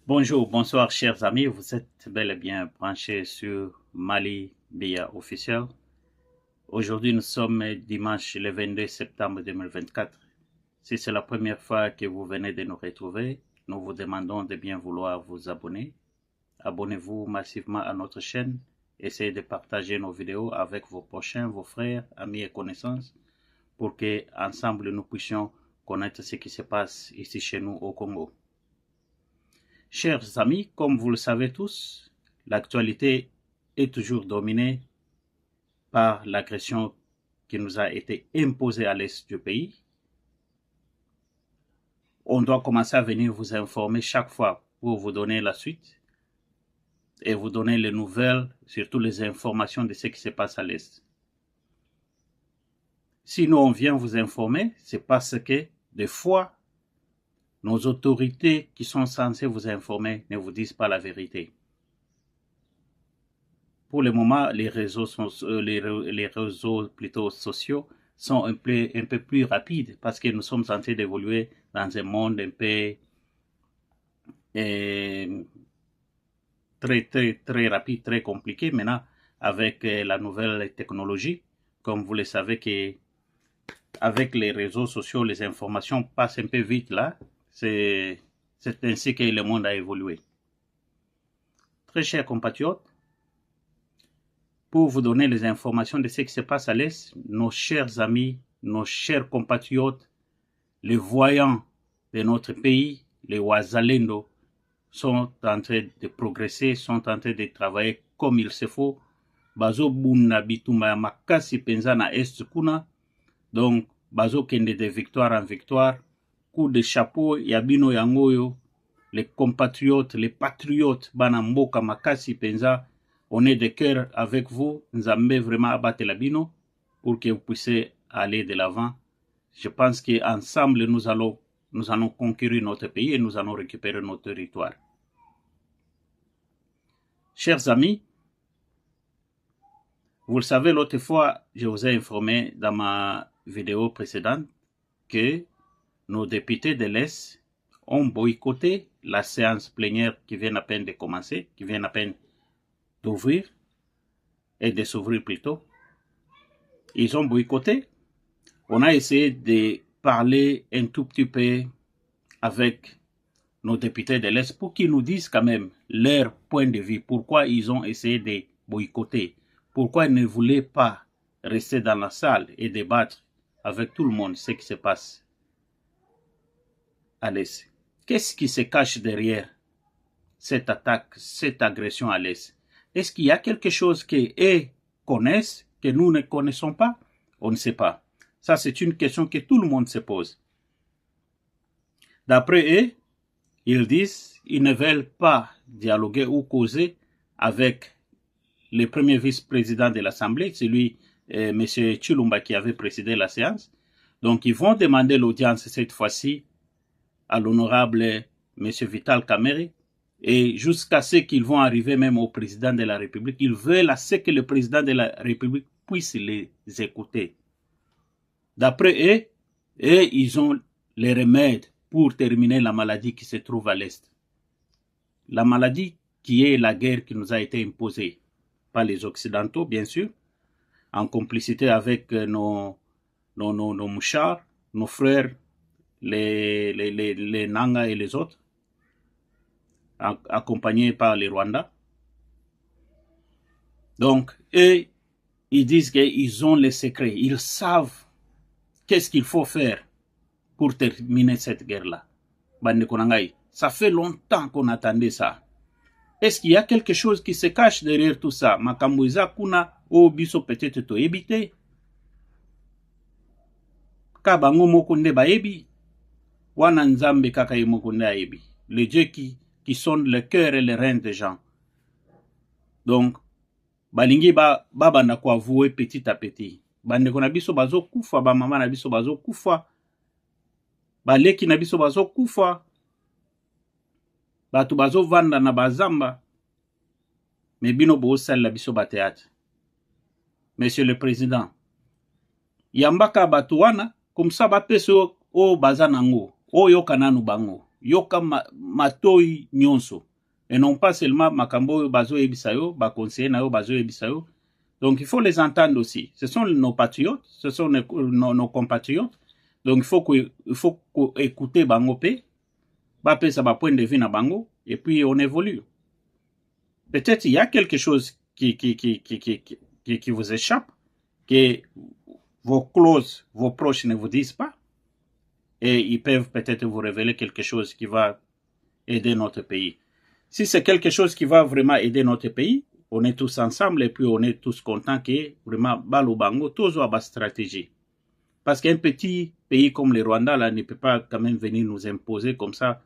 Bonjour, bonsoir chers amis, vous êtes bel et bien branchés sur Mali Bia officiel. Aujourd'hui nous sommes dimanche le 22 septembre 2024. Si c'est la première fois que vous venez de nous retrouver, nous vous demandons de bien vouloir vous abonner. Abonnez-vous massivement à notre chaîne, essayez de partager nos vidéos avec vos prochains, vos frères, amis et connaissances pour que ensemble nous puissions connaître ce qui se passe ici chez nous au Congo. Chers amis, comme vous le savez tous, l'actualité est toujours dominée par l'agression qui nous a été imposée à l'est du pays. On doit commencer à venir vous informer chaque fois pour vous donner la suite et vous donner les nouvelles, surtout les informations de ce qui se passe à l'est. Si nous on vient vous informer, c'est parce que des fois, nos autorités qui sont censées vous informer ne vous disent pas la vérité. Pour le moment, les réseaux plutôt sociaux sont un peu plus rapides parce que nous sommes en train d'évoluer dans un monde un peu très rapide, très compliqué. Maintenant, avec la nouvelle technologie, comme vous le savez que avec les réseaux sociaux, les informations passent un peu vite là. C'est ainsi que le monde a évolué. Très chers compatriotes, pour vous donner les informations de ce qui se passe à l'Est, nos chers amis, nos chers compatriotes, les voyants de notre pays, les Wazalendo, sont en train de progresser, sont en train de travailler comme il se faut. Bazo buna bituma makasi penza na Est kuna. Donc, bazo kende de victoire en victoire. Coup de chapeau, yabino yangoyo, les compatriotes, les patriotes, bana mboka makasi penza. On est de cœur avec vous, nous avons vraiment abattu la bino pour que vous puissiez aller de l'avant. Je pense qu'ensemble, nous allons conquérir notre pays et nous allons récupérer notre territoire. Chers amis, vous le savez, l'autre fois, je vous ai informé dans ma vidéo précédente que nos députés de l'Est ont boycotté la séance plénière qui vient à peine de commencer, qui vient à peine d'ouvrir et de s'ouvrir plutôt. Ils ont boycotté. On a essayé de parler un tout petit peu avec nos députés de l'Est pour qu'ils nous disent quand même leur point de vue, pourquoi ils ont essayé de boycotter, pourquoi ils ne voulaient pas rester dans la salle et débattre avec tout le monde ce qui se passe à l'Est. Qu'est-ce qui se cache derrière cette attaque, cette agression à l'Est? Est-ce qu'il y a quelque chose qu'eux connaissent, que nous ne connaissons pas? On ne sait pas. Ça, c'est une question que tout le monde se pose. D'après eux, ils disent qu'ils ne veulent pas dialoguer ou causer avec le premier vice-président de l'Assemblée, celui, M. Chilumba, qui avait présidé la séance. Donc, ils vont demander l'audience cette fois-ci à l'honorable M. Vital Kamerhe. Et jusqu'à ce qu'ils vont arriver même au président de la République, ils veulent à ce que le président de la République puisse les écouter. D'après eux, ils ont les remèdes pour terminer la maladie qui se trouve à l'Est. La maladie qui est la guerre qui nous a été imposée par les Occidentaux, bien sûr, en complicité avec nos mouchards, nos frères, les Nanga et les autres, accompagnés par les Rwandais. Donc, eux, ils disent qu'ils ont les secrets, ils savent qu'est-ce qu'il faut faire pour terminer cette guerre-là. Ça fait longtemps qu'on attendait ça. Est-ce qu'il y a quelque chose qui se cache derrière tout ça? Makamouiza kuna o biso peut-être to ebite. Kabango mokonde ba ebi. Wana nzambe kaka mokonde a ebi. Les dieux qui sondent le cœur et les reins des gens. Donc, balingi banda ko avouer petit à petit. Bande ko na biso bazo kufa, ba mama na biso bazo kufa. Baleki na biso bazo kufa. Batu bazo vanda na bazamba. Mais bino bo sal la biso ba théâtre. Monsieur le Président, yambaka batu wana comme ça ba peso o bazanango o yokananu bango. yoka matoi nyonso. Et non pas seulement makambo bazo ebisayo, ba conseiller na yo bazo ebisayo. Donc il faut les entendre aussi. Ce sont nos patriotes, ce sont nos compatriotes. Donc il faut écouter bango pe, ba pe ça ba point de vue na bango, et puis on évolue. Peut-être il y a quelque chose qui vous échappe, que vos clauses, vos proches ne vous disent pas, et ils peuvent peut-être vous révéler quelque chose qui va aider notre pays. Si c'est quelque chose qui va vraiment aider notre pays, on est tous ensemble et puis on est tous contents que vraiment Balo Bango, tous ont une stratégie. Parce qu'un petit pays comme le Rwanda là, ne peut pas quand même venir nous imposer comme ça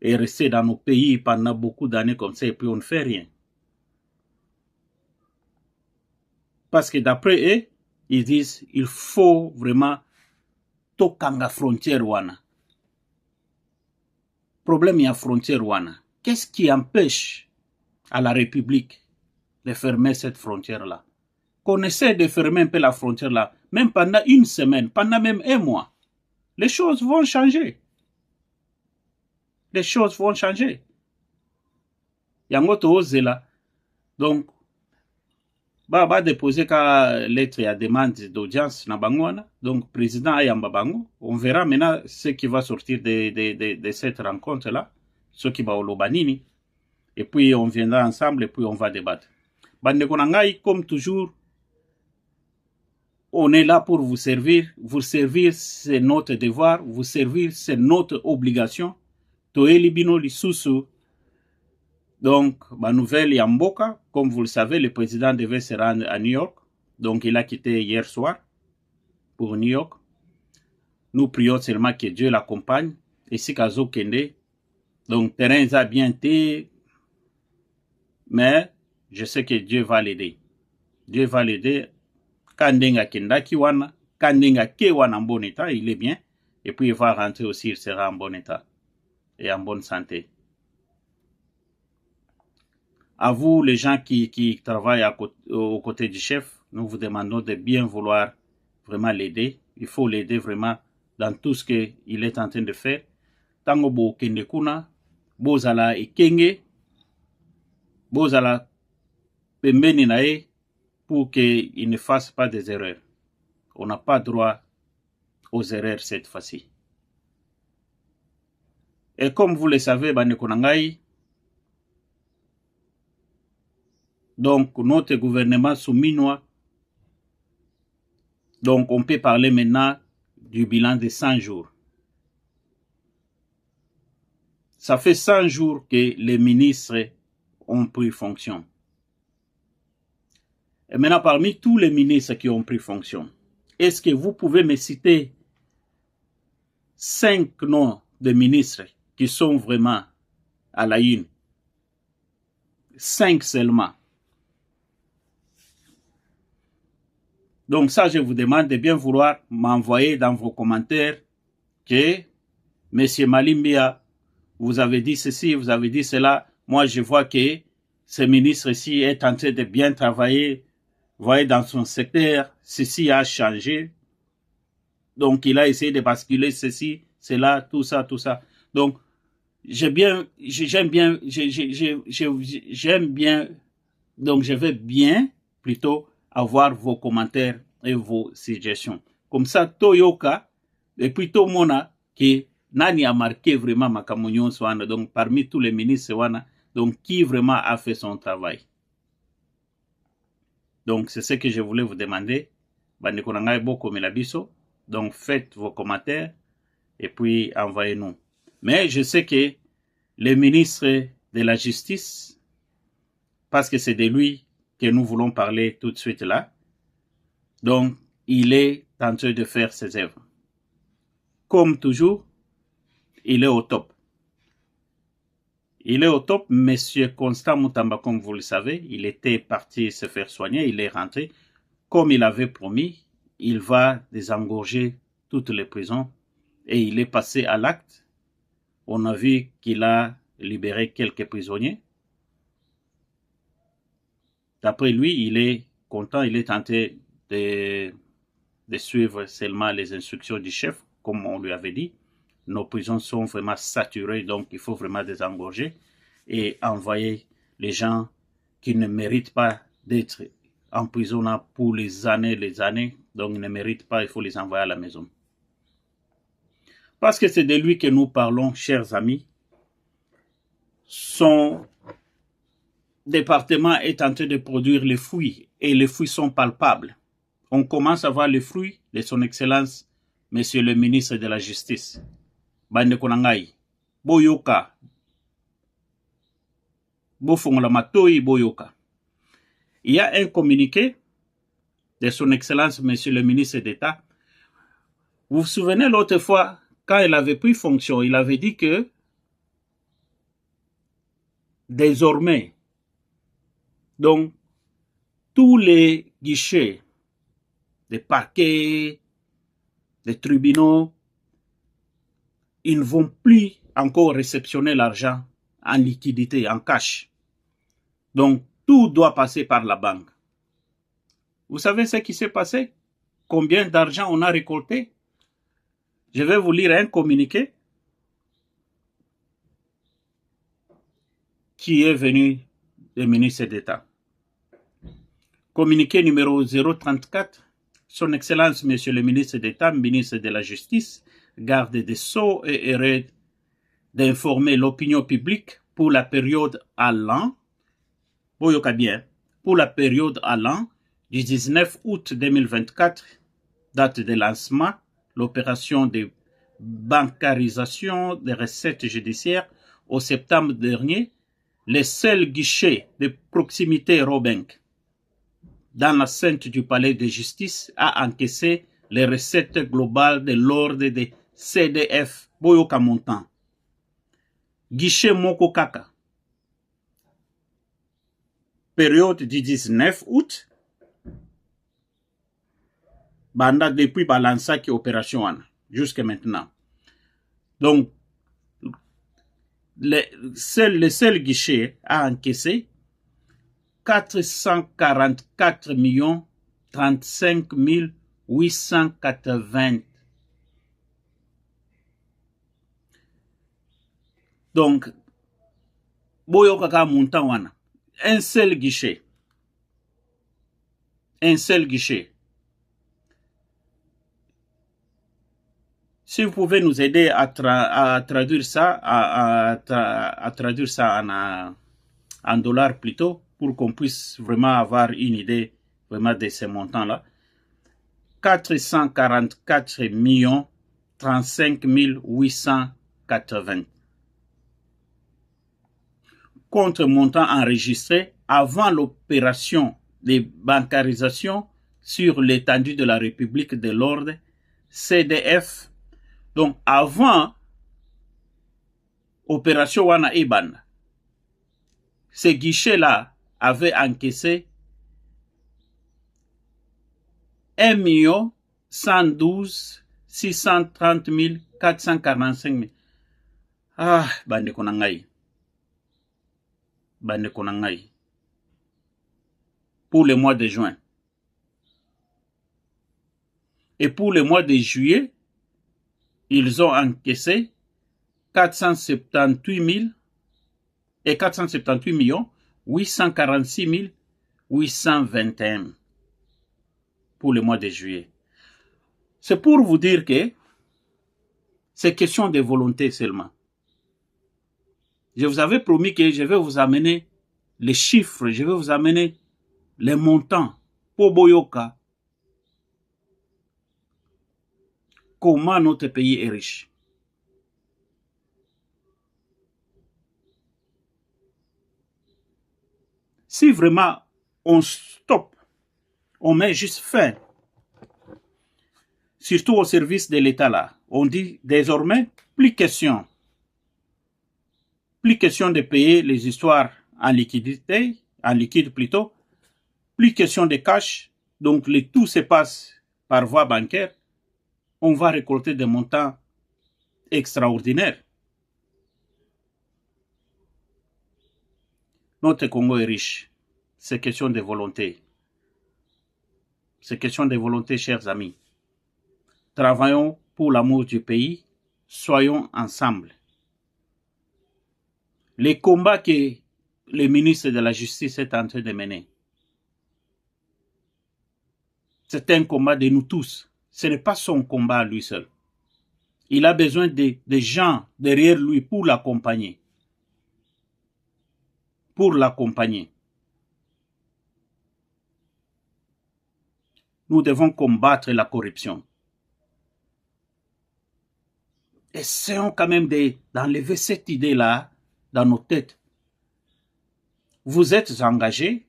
et rester dans nos pays pendant beaucoup d'années comme ça et puis on ne fait rien. Parce que d'après eux, ils disent il faut vraiment tokanga frontière wana. Problème il y a frontière wana. Qu'est-ce qui empêche à la République de fermer cette frontière-là? Qu'on essaie de fermer un peu la frontière-là, même pendant une semaine, pendant même un mois, les choses vont changer. Les choses vont changer. Yango to ozela. Donc, ba déposer ka lettre à demande d'audience na bangwana. Donc, président ayamba bango. On verra maintenant ce qui va sortir de cette rencontre-là. Ce qui va au Lobanini. Et puis, on viendra ensemble et puis on va débattre. Bande konangai, comme toujours, on est là pour vous servir. Vous servir, c'est notre devoir. Vous servir, c'est notre obligation. Toeli bino lisusu. Donc, ma nouvelle Yamboka, comme vous le savez, le président devait se rendre à New York. Donc, il a quitté hier soir pour New York. Nous prions seulement que Dieu l'accompagne. Et si Kazo Kende, donc, terrain a bien été, mais je sais que Dieu va l'aider. Dieu va l'aider. Kandenga Kenda Kiwana, Kandenga Kewana en bon état, il est bien. Et puis, il va rentrer aussi, il sera en bon état et en bonne santé. À vous, les gens qui travaillent aux côtés du chef, nous vous demandons de bien vouloir vraiment l'aider. Il faut l'aider vraiment dans tout ce qu'il est en train de faire. Tango bo kende kuna, bozala ekenge, bozala pembeni nae pour qu'il ne fasse pas des erreurs. On n'a pas droit aux erreurs cette fois-ci. Et comme vous le savez, Banekonangai, donc notre gouvernement souminois, donc on peut parler maintenant du bilan de 100 jours. Ça fait 100 jours que les ministres ont pris fonction. Et maintenant, parmi tous les ministres qui ont pris fonction, est-ce que vous pouvez me citer 5 noms de ministres qui sont vraiment à la une? 5 seulement. Donc ça, je vous demande de bien vouloir m'envoyer dans vos commentaires que M. Malimbia, vous avez dit ceci, vous avez dit cela. Moi, je vois que ce ministre-ci est en train de bien travailler. Vous voyez, dans son secteur, ceci a changé. Donc, il a essayé de basculer ceci, cela, tout ça, tout ça. Donc, j'aime bien, donc je vais bien plutôt avoir vos commentaires et vos suggestions. Comme ça, Toyoka, et puis Tomona, qui Nani a marqué vraiment Makamunyon Swana, donc parmi tous les ministres Swana, donc qui vraiment a fait son travail. Donc c'est ce que je voulais vous demander. Donc faites vos commentaires et puis envoyez-nous. Mais je sais que le ministre de la Justice, parce que c'est de lui que nous voulons parler tout de suite là, donc il est en train de faire ses œuvres. Comme toujours, il est au top. Il est au top, Monsieur Constant Mutamba, comme vous le savez, il était parti se faire soigner, il est rentré. Comme il avait promis, il va désengorger toutes les prisons et il est passé à l'acte. On a vu qu'il a libéré quelques prisonniers. D'après lui, il est content, il est tenté de suivre seulement les instructions du chef, comme on lui avait dit. nos prisons sont vraiment saturées, donc il faut vraiment désengorger et envoyer les gens qui ne méritent pas d'être emprisonnés pour les années, donc ils ne méritent pas, il faut les envoyer à la maison. Parce que c'est de lui que nous parlons, chers amis. Son département est en train de produire les fruits et les fruits sont palpables. On commence à voir les fruits de son excellence, monsieur le ministre de la Justice. Bande konangai, boyoka, bofongola matoi boyoka. Il y a un communiqué de son excellence, monsieur le ministre d'État. Vous vous souvenez l'autre fois, quand il avait pris fonction, il avait dit que désormais, donc, tous les guichets des parquets, des tribunaux, ils ne vont plus encore réceptionner l'argent en liquidité, en cash. Donc, tout doit passer par la banque. Vous savez ce qui s'est passé? Combien d'argent on a récolté? Je vais vous lire un communiqué qui est venu du ministre d'État. Communiqué numéro 034. Son Excellence, Monsieur le ministre d'État, ministre de la Justice, garde des Sceaux et heureux d'informer l'opinion publique pour la période allant, pour la période allant du 19 août 2024, date de lancement, l'opération de bancarisation des recettes judiciaires au septembre dernier, les seuls guichets de proximité Robank dans l'enceinte du palais de justice a encaissé les recettes globales de l'ordre des CDF Boyoka Montant. Guichet Moko Kaka. Période du 19 août. Banda depuis Balansa qui opération jusqu'à maintenant. Donc, le seul guichet a encaissé 444 35 880. Donc, Boyokaka Montawana, un seul guichet. Un seul guichet. Si vous pouvez nous aider à traduire ça, à traduire ça en dollars plutôt, pour qu'on puisse vraiment avoir une idée vraiment de ces montants-là. 444 35 880. Contre montant enregistré avant l'opération de bancarisation sur l'étendue de la République de l'Ordre, CDF. Donc avant opération Wana Iban, ces guichets-là avaient encaissé 1 112 630 445 000. Ah, bande konangai. Bande konangai. Pour le mois de juin. Et pour le mois de juillet, ils ont encaissé 478 000 et 478 millions 846 821 pour le mois de juillet. C'est pour vous dire que c'est question de volonté seulement. Je vous avais promis que je vais vous amener les chiffres, je vais vous amener les montants pour Boyoka. Comment notre pays est riche. Si vraiment on stoppe, on met juste fin, surtout au service de l'État là, on dit désormais plus question de payer les histoires en liquidité, en liquide plutôt, plus question de cash, donc le tout se passe par voie bancaire, on va récolter des montants extraordinaires. Notre Congo est riche. C'est question de volonté. C'est question de volonté, chers amis. Travaillons pour l'amour du pays soyons ensemble. Les combats que le ministre de la Justice est en train de mener, c'est un combat de nous tous. Ce n'est pas son combat à lui seul. Il a besoin de gens derrière lui pour l'accompagner. Pour l'accompagner. Nous devons combattre la corruption. Essayons quand même d'enlever cette idée-là dans nos têtes. Vous êtes engagé,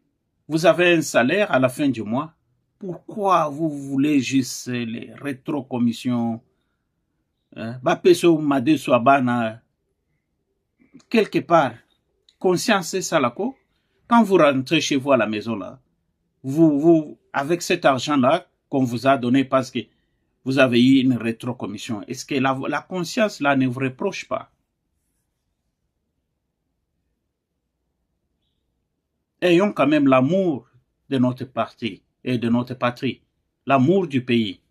vous avez un salaire à la fin du mois. Pourquoi vous voulez juste les rétrocommissions? Quelque part, conscience c'est ça là quoi. Quand vous rentrez chez vous à la maison là, vous avec cet argent-là qu'on vous a donné parce que vous avez eu une rétrocommission, est-ce que la conscience là ne vous reproche pas? Ayons quand même l'amour de notre parti et de notre patrie, l'amour du pays.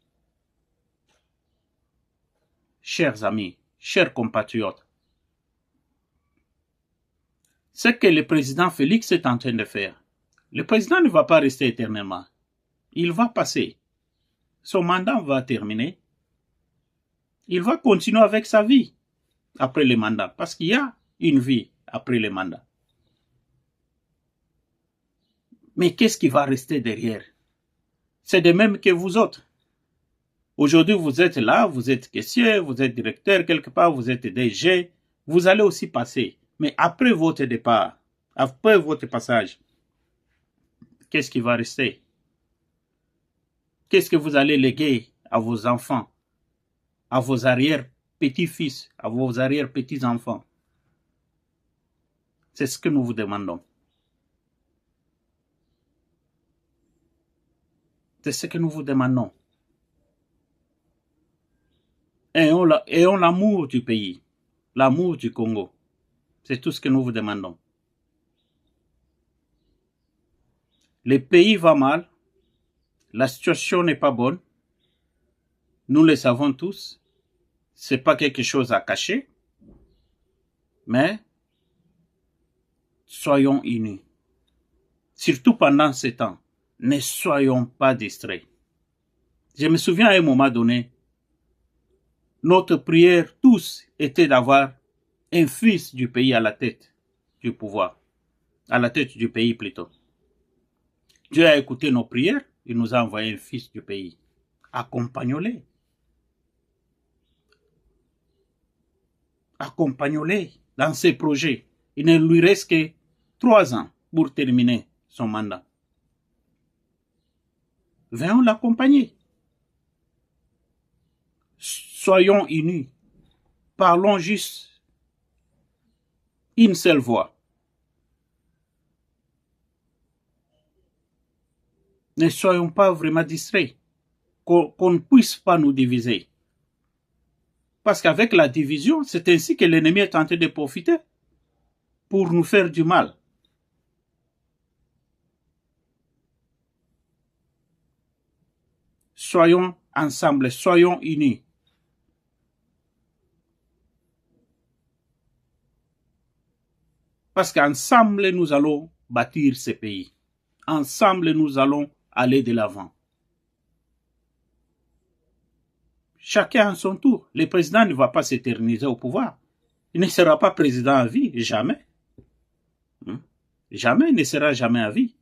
Chers amis, chers compatriotes, ce que le président Félix est en train de faire, le président ne va pas rester éternellement. Il va passer. Son mandat va terminer. Il va continuer avec sa vie après le mandat, parce qu'il y a une vie après le mandat. Mais qu'est-ce qui va rester derrière? C'est de même que vous autres. Aujourd'hui, vous êtes là, vous êtes caissier, vous êtes directeur quelque part, vous êtes DG, vous allez aussi passer. Mais après votre départ, après votre passage, qu'est-ce qui va rester? Qu'est-ce que vous allez léguer à vos enfants, à vos arrière-petits-fils, à vos arrière-petits-enfants? C'est ce que nous vous demandons. C'est ce que nous vous demandons. Ayons l'amour du pays, l'amour du Congo. C'est tout ce que nous vous demandons. Le pays va mal, la situation n'est pas bonne, nous le savons tous, ce n'est pas quelque chose à cacher, mais soyons unis. Surtout pendant ce temps, ne soyons pas distraits. Je me souviens à un moment donné, notre prière tous était d'avoir un fils du pays à la tête du pouvoir, à la tête du pays plutôt. Dieu a écouté nos prières, il nous a envoyé un fils du pays. Accompagnons-les. Accompagnons-les dans ses projets. Il ne lui reste que 3 ans pour terminer son mandat. Venons l'accompagner. Soyons unis. Parlons juste une seule voix. Ne soyons pas vraiment distraits. Qu'on ne puisse pas nous diviser. Parce qu'avec la division, c'est ainsi que l'ennemi est tenté de profiter pour nous faire du mal. Soyons ensemble, soyons unis. Parce qu'ensemble, nous allons bâtir ce pays. Ensemble, nous allons aller de l'avant. Chacun à son tour. Le président ne va pas s'éterniser au pouvoir. Il ne sera pas président à vie, jamais. Jamais, il ne sera jamais à vie.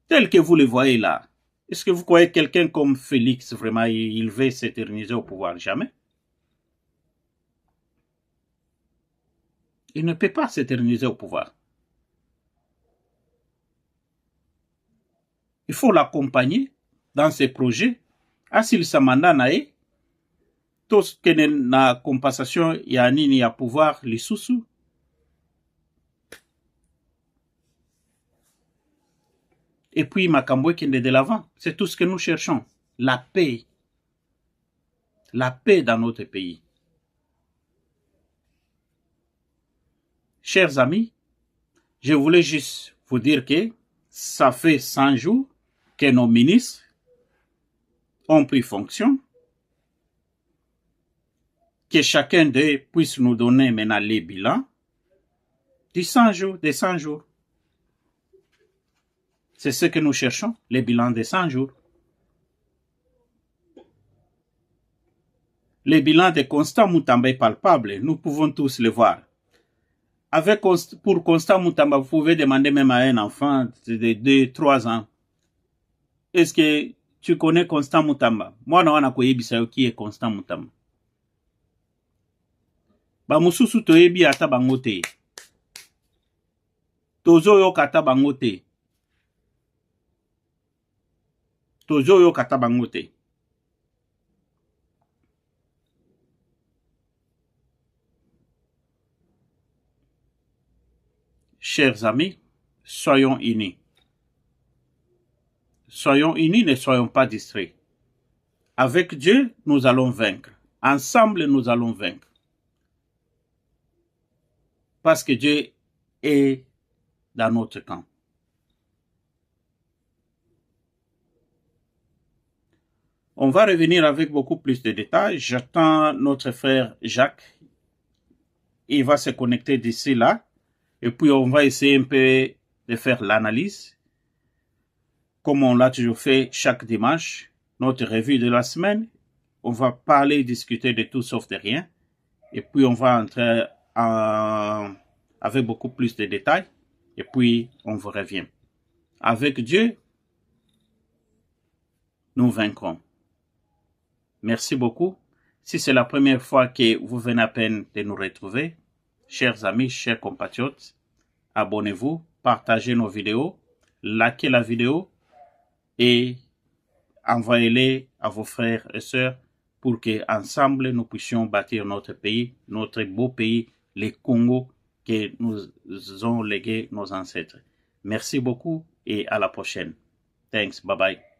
Tel que vous le voyez là, est-ce que vous croyez quelqu'un comme Félix, vraiment, il veut s'éterniser au pouvoir? Jamais. Il ne peut pas s'éterniser au pouvoir. Il faut l'accompagner dans ses projets. Asil sa mandat nae, tout ce que na compensation ya nini ya pouvoir lisusu. Et puis makambo kende de l'avant. C'est tout ce que nous cherchons. La paix. La paix dans notre pays. Chers amis, je voulais juste vous dire que ça fait 100 jours que nos ministres ont pris fonction. que chacun d'eux puisse nous donner maintenant les bilans des 100 jours, des 100 jours. C'est ce que nous cherchons, les bilans des 100 jours. Les bilans de Constant Moutamba est palpable, nous pouvons tous le voir. Pour Constant Moutamba, vous pouvez demander même à un enfant de 2-3 ans, est-ce que tu connais Constant Moutamba? Moi, je qui est Constant Moutamba. Ba mususu toyebi ata bango te. Tozo yo kata bango te. Tozo yo kata bango te. Chers amis, soyons unis. Soyons unis, ne soyons pas distraits. Avec Dieu, nous allons vaincre. Ensemble, nous allons vaincre. Parce que Dieu est dans notre camp. On va revenir avec beaucoup plus de détails. J'attends notre frère Jacques. Il va se connecter d'ici là. Et puis, on va essayer un peu de faire l'analyse. Comme on l'a toujours fait chaque dimanche, notre revue de la semaine. On va parler et discuter de tout sauf de rien. Et puis, on va entrer avec beaucoup plus de détails. Et puis, on vous revient. Avec Dieu, nous vaincrons. Merci beaucoup. Si c'est la première fois que vous venez à peine de nous retrouver, chers amis, chers compatriotes, abonnez-vous, partagez nos vidéos, likez la vidéo et envoyez-les à vos frères et sœurs pour qu'ensemble nous puissions bâtir notre pays, notre beau pays, les Congo que nous ont légué nos ancêtres. Merci beaucoup et à la prochaine. Thanks. Bye bye.